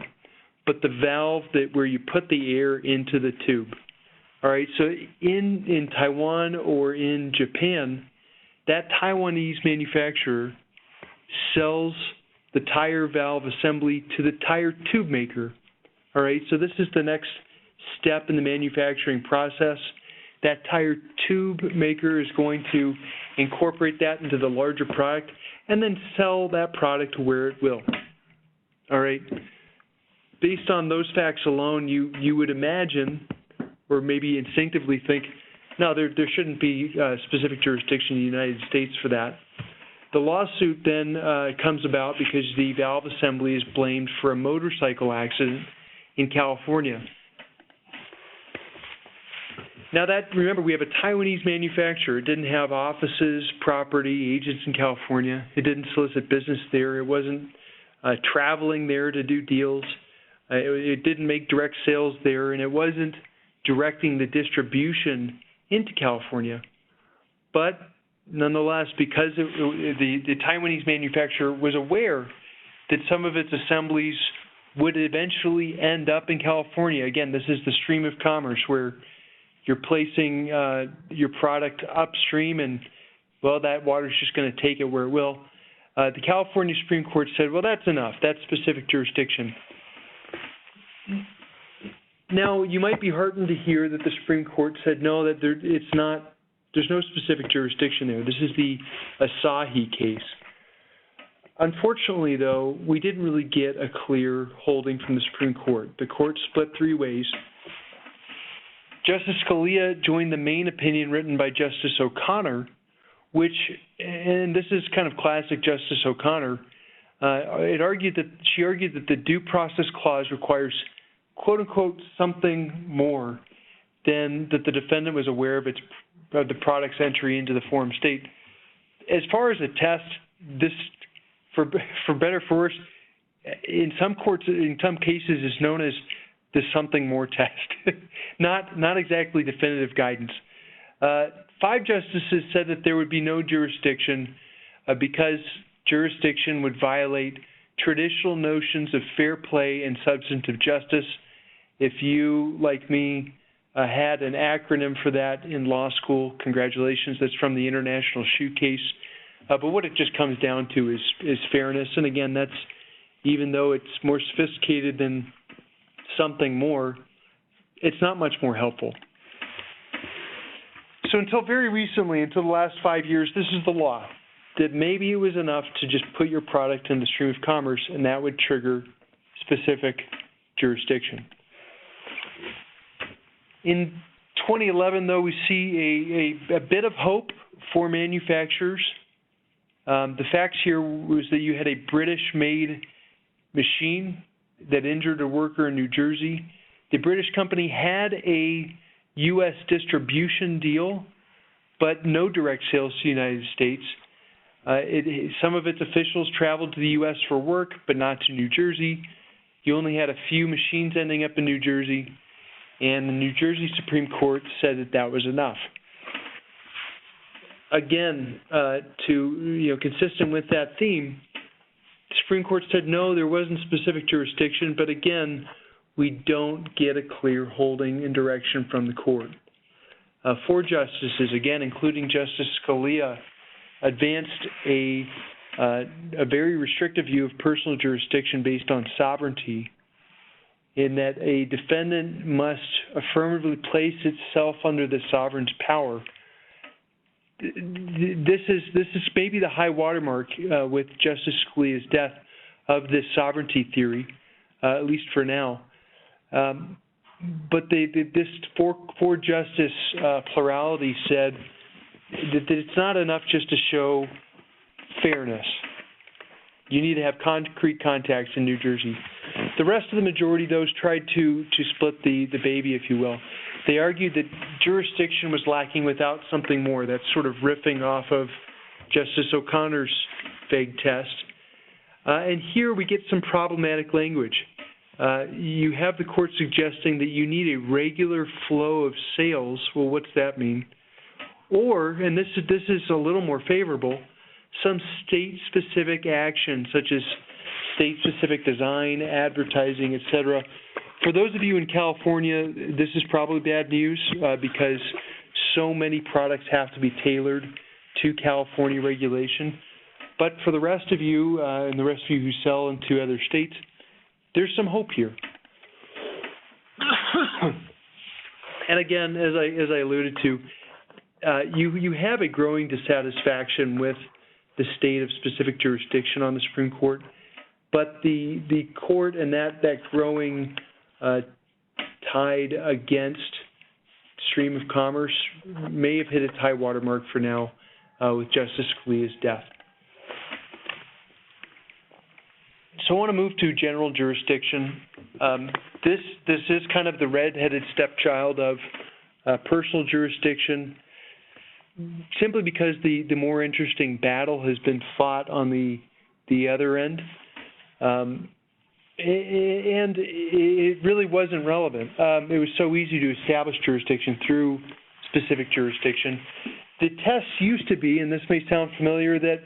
B: but the valve where you put the air into the tube. All right, so in Taiwan or in Japan, that Taiwanese manufacturer sells the tire valve assembly to the tire tube maker. All right, so this is the next step in the manufacturing process. That tire tube maker is going to incorporate that into the larger product and then sell that product where it will. All right, based on those facts alone, you would imagine or maybe instinctively think, no, there shouldn't be specific jurisdiction in the United States for that. The lawsuit then comes about because the valve assembly is blamed for a motorcycle accident in California. Now remember, we have a Taiwanese manufacturer. It didn't have offices, property, agents in California. It didn't solicit business there. It wasn't traveling there to do deals. It didn't make direct sales there, and it wasn't directing the distribution into California. But nonetheless, because the Taiwanese manufacturer was aware that some of its assemblies would eventually end up in California. Again, this is the stream of commerce where you're placing your product upstream and, well, that water's just going to take it where it will. The California Supreme Court said, well, that's enough. That's specific jurisdiction. Now, you might be heartened to hear that the Supreme Court said, no, that it's not. There's no specific jurisdiction there. This is the Asahi case. Unfortunately, though, we didn't really get a clear holding from the Supreme Court. The court split three ways. Justice Scalia joined the main opinion written by Justice O'Connor, which, and this is kind of classic Justice O'Connor, she argued that the Due Process Clause requires, quote unquote, something more than that the defendant was aware of the product's entry into the forum state. As far as a test, this, for better or for worse, in some courts, in some cases, is known as the something more test, not exactly definitive guidance. 5 justices said that there would be no jurisdiction because jurisdiction would violate traditional notions of fair play and substantive justice. If you, like me, had an acronym for that in law school, congratulations, that's from the International Shoe Case. But what it just comes down to is fairness. And again, that's, even though it's more sophisticated than something more, it's not much more helpful. So until very recently, until the last 5 years, this is the law, that maybe it was enough to just put your product in the stream of commerce and that would trigger specific jurisdiction. In 2011, though, we see a bit of hope for manufacturers. The facts here was that you had a British-made machine that injured a worker in New Jersey. The British company had a U.S. distribution deal, but no direct sales to the United States. Some of its officials traveled to the U.S. for work, but not to New Jersey. You only had a few machines ending up in New Jersey, and the New Jersey Supreme Court said that that was enough. Again, consistent with that theme, The Supreme Court said no, there wasn't specific jurisdiction, but again, we don't get a clear holding and direction from the court. 4 justices, again, including Justice Scalia, advanced a very restrictive view of personal jurisdiction based on sovereignty, in that a defendant must affirmatively place itself under the sovereign's power. This is maybe the high watermark with Justice Scalia's death of this sovereignty theory, at least for now. But this four justice plurality said that it's not enough just to show fairness. You need to have concrete contacts in New Jersey. The rest of the majority, those tried to split the baby, if you will. They argued that jurisdiction was lacking without something more. That's sort of riffing off of Justice O'Connor's vague test. And here we get some problematic language. You have the court suggesting that you need a regular flow of sales. Well, what's that mean? Or, and this is a little more favorable, some state-specific action, such as state-specific design, advertising, etc. For those of you in California, this is probably bad news because so many products have to be tailored to California regulation. But for the rest of you and the rest of you who sell into other states, there's some hope here. And again, as I alluded to, you have a growing dissatisfaction with the state of specific jurisdiction on the Supreme Court, but the court and that growing tide against stream of commerce may have hit its high water mark for now with Justice Scalia's death. So I want to move to general jurisdiction. This is kind of the red-headed stepchild of personal jurisdiction, simply because the more interesting battle has been fought on the other end. And it really wasn't relevant. It was so easy to establish jurisdiction through specific jurisdiction. The test used to be, and this may sound familiar, that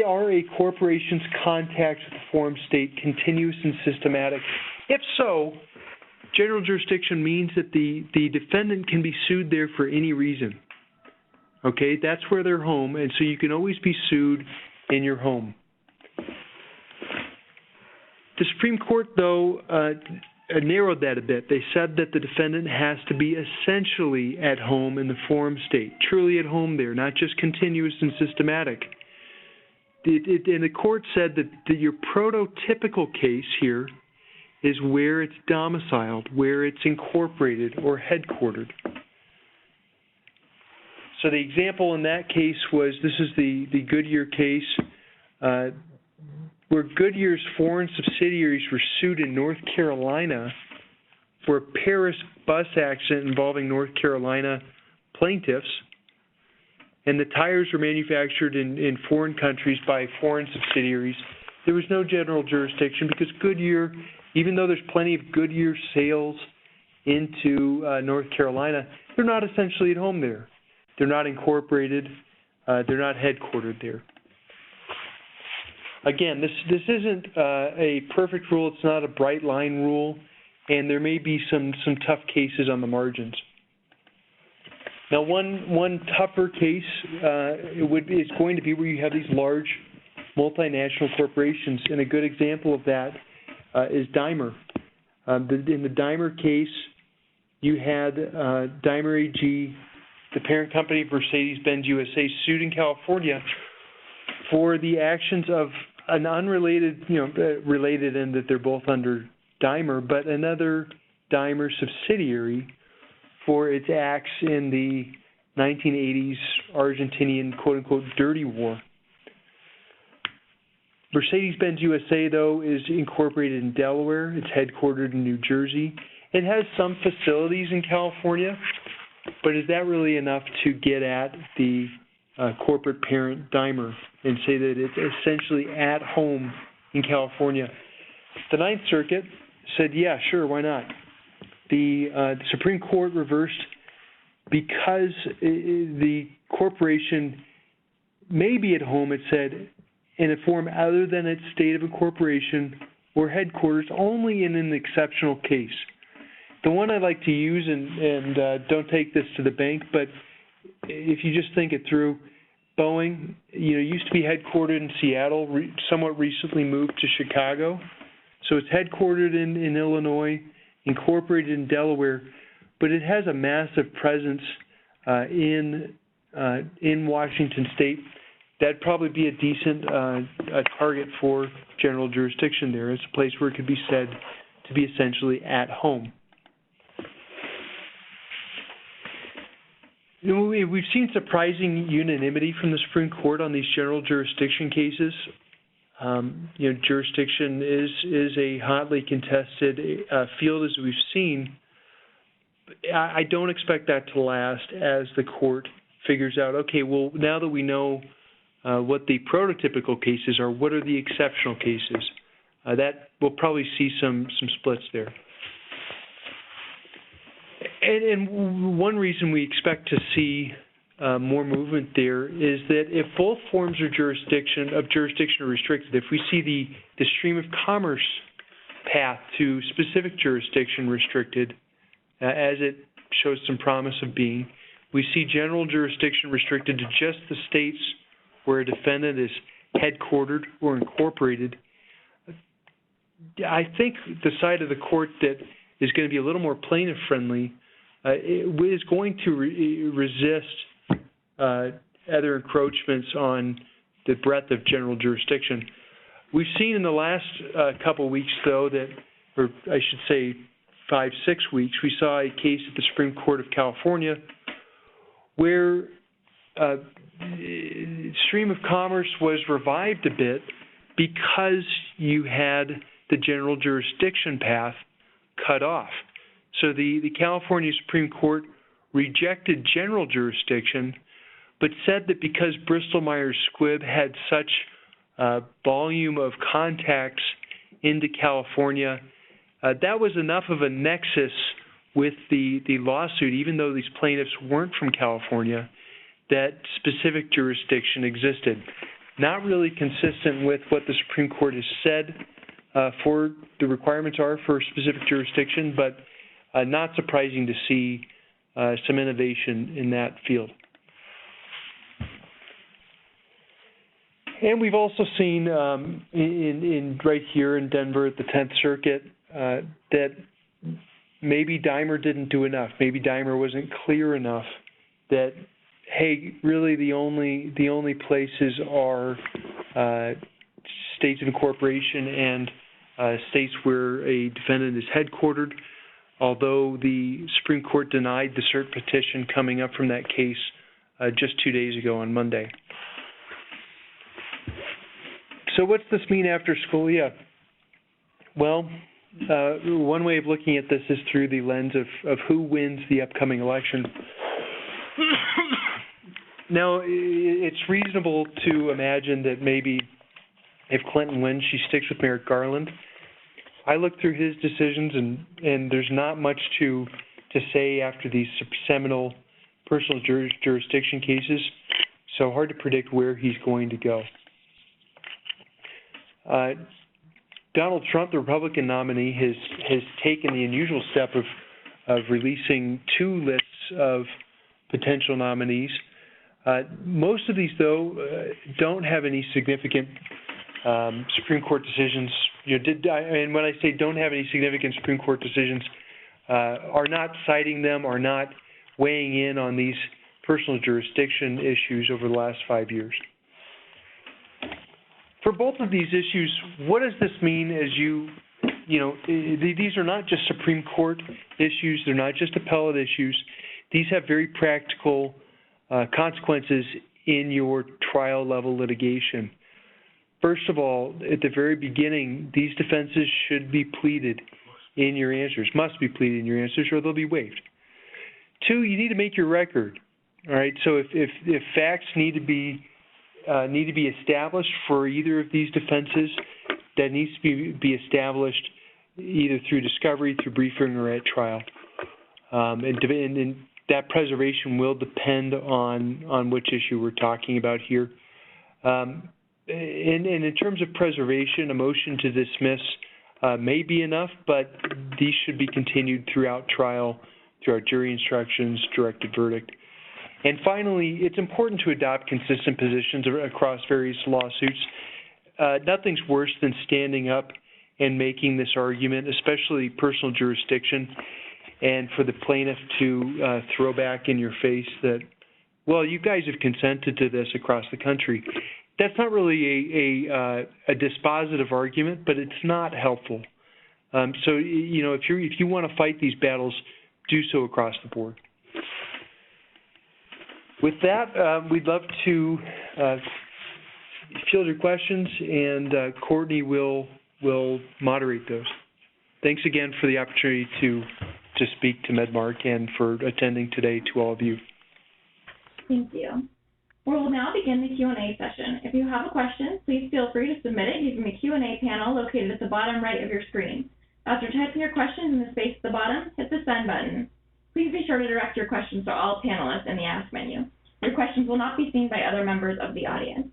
B: are a corporation's contacts with the forum state continuous and systematic? If so, general jurisdiction means that the defendant can be sued there for any reason. Okay, that's where they're home, and so you can always be sued in your home. The Supreme Court, though, narrowed that a bit. They said that the defendant has to be essentially at home in the forum state, truly at home there, not just continuous and systematic. And the court said that your prototypical case here is where it's domiciled, where it's incorporated or headquartered. So the example in that case was, this is the Goodyear case, where Goodyear's foreign subsidiaries were sued in North Carolina for a Paris bus accident involving North Carolina plaintiffs, and the tires were manufactured in foreign countries by foreign subsidiaries. There was no general jurisdiction because Goodyear, even though there's plenty of Goodyear sales into North Carolina, they're not essentially at home there. They're not incorporated. They're not headquartered there. Again, this isn't a perfect rule. It's not a bright line rule, and there may be some tough cases on the margins. Now, one tougher case is going to be where you have these large multinational corporations, and a good example of that is Daimler. In the Daimler case, you had Daimler AG, the parent company of Mercedes-Benz USA, sued in California for the actions of an unrelated, related in that they're both under Daimler, but another Daimler subsidiary for its acts in the 1980s Argentinian quote-unquote dirty war. Mercedes-Benz USA, though, is incorporated in Delaware. It's headquartered in New Jersey. It has some facilities in California, but is that really enough to get at the corporate parent Daimler and say that it's essentially at home in California? The Ninth Circuit said, yeah, sure, why not? The Supreme Court reversed because the corporation may be at home, it said, in a form other than its state of incorporation or headquarters only in an exceptional case. The one I like to use, and don't take this to the bank, but if you just think it through, Boeing, used to be headquartered in Seattle, somewhat recently moved to Chicago. So it's headquartered in Illinois, incorporated in Delaware, but it has a massive presence in Washington State. That'd probably be a decent target for general jurisdiction there. It's a place where it could be said to be essentially at home. We've seen surprising unanimity from the Supreme Court on these general jurisdiction cases. Jurisdiction is a hotly contested field, as we've seen. I don't expect that to last as the court figures out, okay, well, now that we know what the prototypical cases are, what are the exceptional cases? That we'll probably see some splits there. And one reason we expect to see more movement there is that if both forms of jurisdiction are restricted, if we see the stream of commerce path to specific jurisdiction restricted, as it shows some promise of being, we see general jurisdiction restricted to just the states where a defendant is headquartered or incorporated. I think the side of the court that is going to be a little more plaintiff-friendly is going to resist other encroachments on the breadth of general jurisdiction. We've seen in the last couple weeks, though, or I should say 5-6 weeks, we saw a case at the Supreme Court of California where stream of commerce was revived a bit because you had the general jurisdiction path cut off. So the California Supreme Court rejected general jurisdiction, but said that because Bristol-Myers Squibb had such volume of contacts into California, that was enough of a nexus with the lawsuit, even though these plaintiffs weren't from California, that specific jurisdiction existed. Not really consistent with what the Supreme Court has said for the requirements are for specific jurisdiction, but not surprising to see some innovation in that field. And we've also seen right here in Denver at the 10th Circuit that maybe Dimer didn't do enough. Maybe Dimer wasn't clear enough that, hey, really the only places are states of incorporation and states where a defendant is headquartered, although the Supreme Court denied the cert petition coming up from that case just 2 days ago on Monday. So what's this mean after Scalia? Well, one way of looking at this is through the lens of who wins the upcoming election. Now, it's reasonable to imagine that maybe if Clinton wins, she sticks with Merrick Garland. I looked through his decisions, and there's not much to say after these seminal personal jurisdiction cases, so hard to predict where he's going to go. Donald Trump, the Republican nominee, has taken the unusual step of releasing 2 lists of potential nominees. Most of these, though, don't have any significant Supreme Court decisions. And when I say don't have any significant Supreme Court decisions, are not citing them, are not weighing in on these personal jurisdiction issues over the last 5 years. For both of these issues, what does this mean as these are not just Supreme Court issues, they're not just appellate issues. These have very practical consequences in your trial level litigation. First of all, at the very beginning, these defenses should be pleaded in your answers, must be pleaded in your answers, or they'll be waived. 2, you need to make your record. All right, so if facts need to be established for either of these defenses, that needs to be established either through discovery, through briefing, or at trial. And that preservation will depend on which issue we're talking about here. and in terms of preservation, a motion to dismiss may be enough, but these should be continued throughout trial, through our jury instructions, directed verdict. And finally, it's important to adopt consistent positions across various lawsuits. Nothing's worse than standing up and making this argument, especially personal jurisdiction, and for the plaintiff to throw back in your face that, well, you guys have consented to this across the country. That's not really a dispositive argument, but it's not helpful. So, you know, if you want to fight these battles, do so across the board. With that, we'd love to field your questions, and Courtney will moderate those. Thanks again for the opportunity to speak to Medmarc and for attending today to all of you.
A: Thank you. We will now begin the Q&A session. If you have a question, please feel free to submit it using the Q&A panel located at the bottom right of your screen. After typing your question in the space at the bottom, hit the send button. Please be sure to direct your questions to all panelists in the Ask menu. Your questions will not be seen by other members of the audience.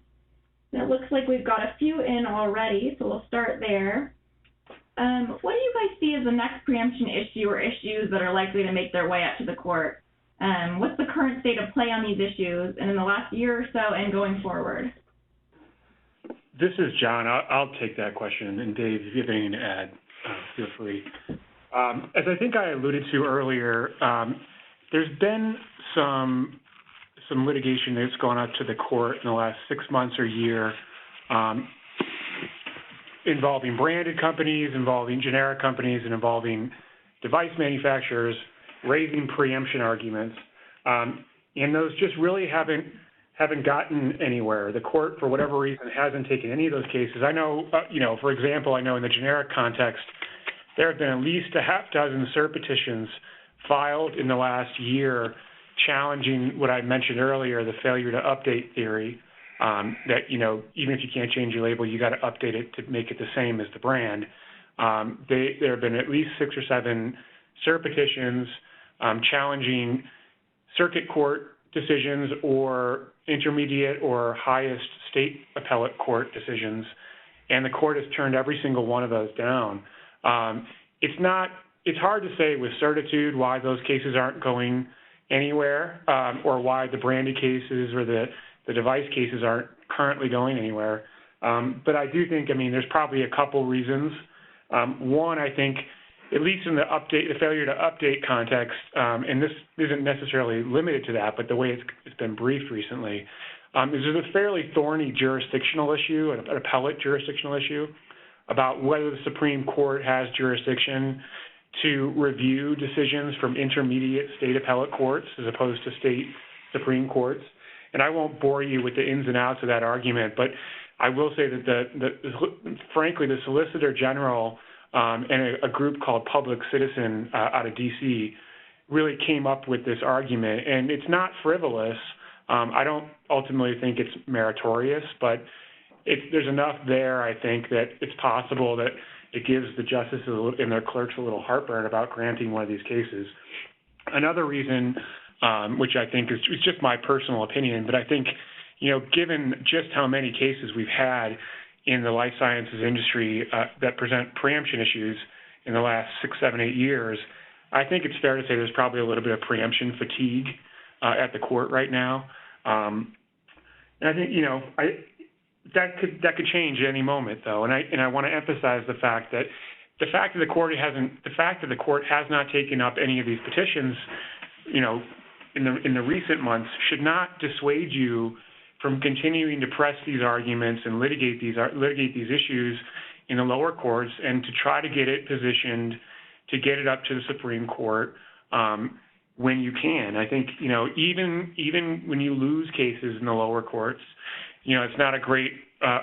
A: And it looks like we've got a few in already, so we'll start there. What do you guys see as the next preemption issue or issues that are likely to make their way up to the court? What's the current state of play on these issues, and in the last year or so and going forward?
C: This is John. I'll take that question, and Dave, if you have anything to add, feel free. As I think I alluded to earlier, there's been some litigation that's gone up to the court in the last 6 months or year, involving branded companies, involving generic companies, and involving device manufacturers, raising preemption arguments, and those just really haven't gotten anywhere. The court, for whatever reason, hasn't taken any of those cases. I know, for example, I know in the generic context, there have been at least a half dozen cert petitions filed in the last year challenging what I mentioned earlier, the failure to update theory, that, even if you can't change your label, you got to update it to make it the same as the brand. There have been at least 6 or 7 cert petitions challenging circuit court decisions or intermediate or highest state appellate court decisions, and the court has turned every single one of those down. It's hard to say with certitude why those cases aren't going anywhere, or why the branded cases or the device cases aren't currently going anywhere. But I do think, there's probably a couple reasons. One, I think, at least in the failure to update context, and this isn't necessarily limited to that, but the way it's been briefed recently, is there's a fairly thorny jurisdictional issue, an appellate jurisdictional issue, about whether the Supreme Court has jurisdiction to review decisions from intermediate state appellate courts as opposed to state Supreme Courts. And I won't bore you with the ins and outs of that argument, but I will say that frankly, the Solicitor General and a group called Public Citizen out of D.C. really came up with this argument, and it's not frivolous. I don't ultimately think it's meritorious, but there's enough there, I think, that it's possible that it gives the justices and their clerks a little heartburn about granting one of these cases. Another reason, which I think is just my personal opinion, but I think, given just how many cases we've had in the life sciences industry that present preemption issues in the last 6, 7, 8 years, I think it's fair to say there's probably a little bit of preemption fatigue at the court right now. And I think, that could change at any moment, though. And I want to emphasize the fact that the court has not taken up any of these petitions, in the recent months, should not dissuade you from continuing to press these arguments and litigate these issues in the lower courts, and to try to get it positioned to get it up to the Supreme Court when you can. I think, even when you lose cases in the lower courts, it's not a great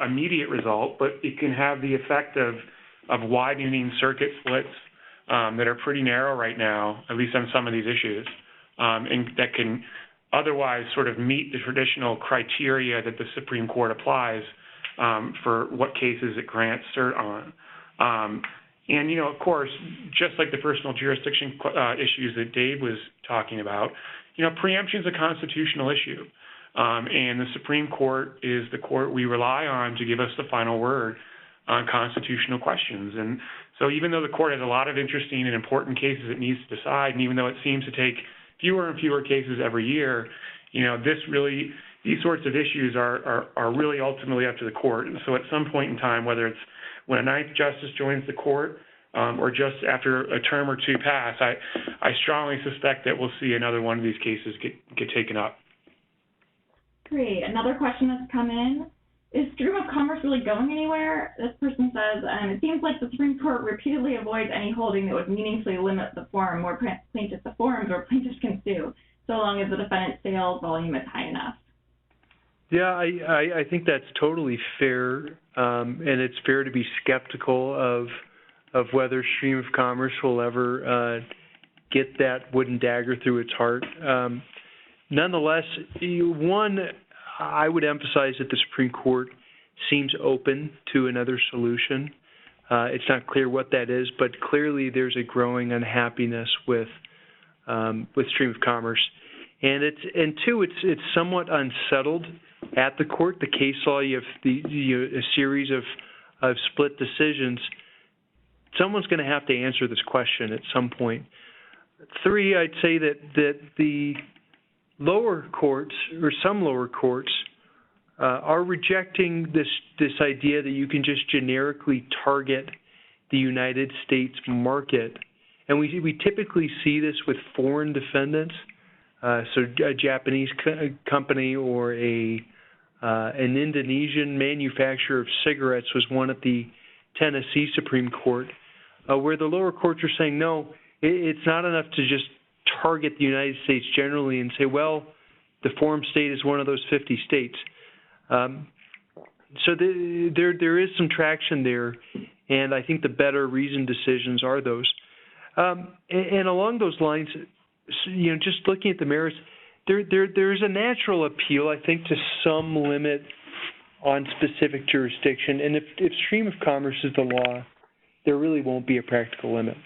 C: immediate result, but it can have the effect of widening circuit splits that are pretty narrow right now, at least on some of these issues, and that can otherwise sort of meet the traditional criteria that the Supreme Court applies for what cases it grants cert on. And, of course, just like the personal jurisdiction issues that Dave was talking about, preemption is a constitutional issue. And the Supreme Court is the court we rely on to give us the final word on constitutional questions. And so even though the court has a lot of interesting and important cases it needs to decide, and even though it seems to take fewer and fewer cases every year, these sorts of issues are really ultimately up to the court. And so at some point in time, whether it's when a ninth justice joins the court or just after a term or two pass, I strongly suspect that we'll see another one of these cases get taken up.
A: Great. Another question that's come in. Is stream of commerce really going anywhere? This person says, it seems like the Supreme Court repeatedly avoids any holding that would meaningfully limit the forums where plaintiffs can sue, so long as the defendant's sales volume is high enough.
B: Yeah, I think that's totally fair, and it's fair to be skeptical of whether stream of commerce will ever get that wooden dagger through its heart. Nonetheless, I would emphasize that the Supreme Court seems open to another solution. It's not clear what that is, but clearly there's a growing unhappiness with stream of commerce, and it's somewhat unsettled at the court. The case law, you have a series of split decisions. Someone's going to have to answer this question at some point. Three, I'd say that the lower courts, or some lower courts, are rejecting this idea that you can just generically target the United States market. And we typically see this with foreign defendants. So a Japanese company or an Indonesian manufacturer of cigarettes was one at the Tennessee Supreme Court, where the lower courts are saying, no, it's not enough to just target the United States generally and say, well, the forum state is one of those 50 states. So there is some traction there, and I think the better reasoned decisions are those. And along those lines, just looking at the merits, there's a natural appeal, I think, to some limit on specific jurisdiction. And if stream of commerce is the law, there really won't be a practical limit.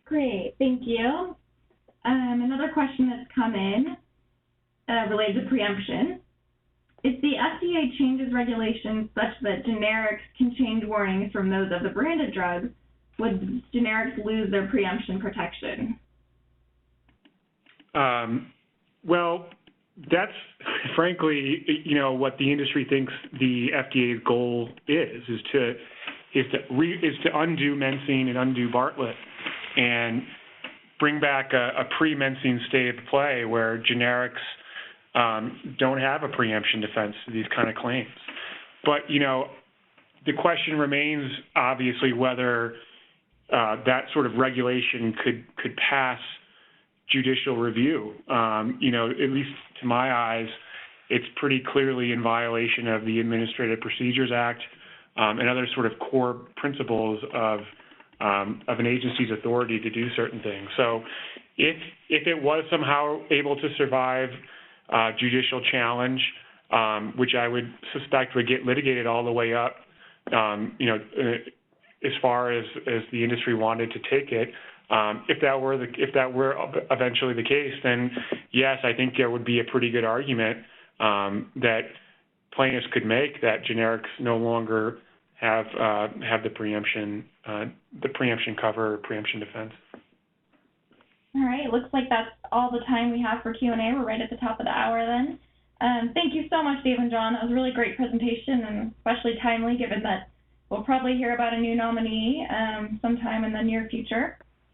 A: Great, thank you. Another question that's come in related to preemption. If the FDA changes regulations such that generics can change warnings from those of the branded drugs, would generics lose their preemption protection?
C: Well, that's frankly, what the industry thinks the FDA's goal is to undo Mensing and undo Bartlett and bring back a pre-Mensing state of play where generics don't have a preemption defense to these kind of claims. But, the question remains, obviously, whether that sort of regulation could pass judicial review. At least to my eyes, it's pretty clearly in violation of the Administrative Procedures Act and other sort of core principles of an agency's authority to do certain things. So if it was somehow able to survive judicial challenge, which I would suspect would get litigated all the way up, as far as the industry wanted to take it, if that were eventually the case, then yes, I think there would be a pretty good argument that plaintiffs could make that generics no longer have the preemption cover or preemption defense.
A: All right, looks like that's all the time we have for Q&A. We're right at the top of the hour then. Thank you so much, Dave and John. That was a really great presentation and especially timely given that we'll probably hear about a new nominee sometime in the near future.